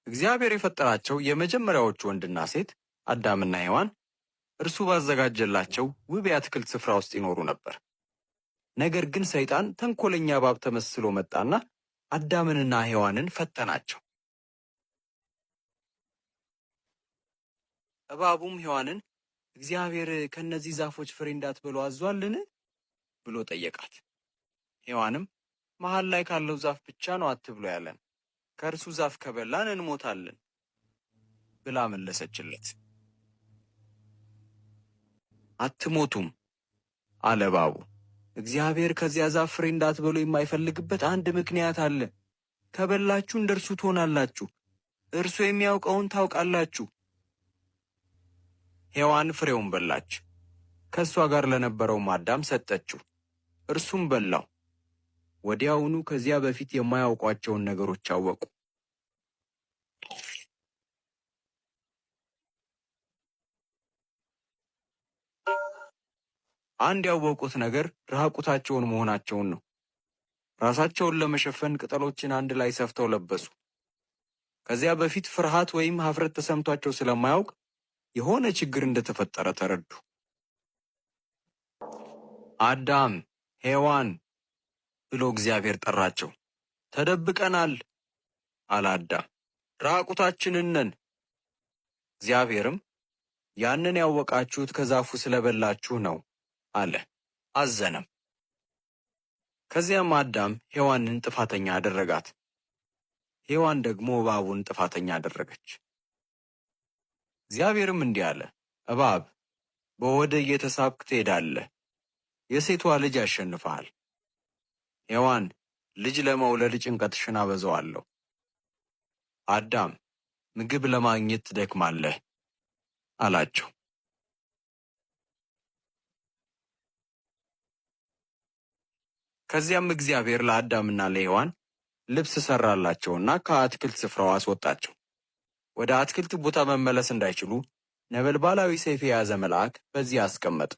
እግዚአብሔር የፈጠራቸው የመጀመሪያዎቹ ወንድና ሴት አዳምና ሔዋን እርሱ ባዘጋጀላቸው ውብ የአትክልት ስፍራ ውስጥ ይኖሩ ነበር። ነገር ግን ሰይጣን ተንኮለኛ እባብ ተመስሎ መጣና አዳምንና ሔዋንን ፈተናቸው። እባቡም ሔዋንን እግዚአብሔር ከነዚህ ዛፎች ፍሬ እንዳትበሉ አዟልን ብሎ ጠየቃት። ሔዋንም መሃል ላይ ካለው ዛፍ ብቻ ነው አትብሎ ያለን፣ ከእርሱ ዛፍ ከበላን እንሞታለን ብላ መለሰችለት። አትሞቱም አለ እባቡ። እግዚአብሔር ከዚያ ዛፍ ፍሬ እንዳትበሉ የማይፈልግበት አንድ ምክንያት አለ። ከበላችሁ እንደርሱ ትሆናላችሁ፣ እርሱ የሚያውቀውን ታውቃላችሁ። ሔዋን ፍሬውን በላች፣ ከእሷ ጋር ለነበረውም አዳም ሰጠችው፣ እርሱም በላው። ወዲያውኑ ከዚያ በፊት የማያውቋቸውን ነገሮች አወቁ። አንድ ያወቁት ነገር ራቁታቸውን መሆናቸውን ነው። ራሳቸውን ለመሸፈን ቅጠሎችን አንድ ላይ ሰፍተው ለበሱ። ከዚያ በፊት ፍርሃት ወይም ሀፍረት ተሰምቷቸው ስለማያውቅ የሆነ ችግር እንደተፈጠረ ተረዱ። አዳም፣ ሔዋን ብሎ እግዚአብሔር ጠራቸው። ተደብቀናል አለ አዳም። ራቁታችንን ነን። እግዚአብሔርም ያንን ያወቃችሁት ከዛፉ ስለበላችሁ ነው አለ። አዘነም። ከዚያም አዳም ሔዋንን ጥፋተኛ አደረጋት። ሔዋን ደግሞ እባቡን ጥፋተኛ አደረገች። እግዚአብሔርም እንዲህ አለ፣ እባብ በሆድ እየተሳብክ ትሄዳለህ፣ የሴቷ ልጅ ያሸንፍሃል። ሔዋን ልጅ ለመውለድ ጭንቀትሽን አበዛዋለሁ። አዳም ምግብ ለማግኘት ትደክማለህ አላቸው። ከዚያም እግዚአብሔር ለአዳምና ለሔዋን ልብስ ሰራላቸውና ከአትክልት ስፍራው አስወጣቸው። ወደ አትክልት ቦታ መመለስ እንዳይችሉ ነበልባላዊ ሰይፍ የያዘ መልአክ በዚያ አስቀመጠ።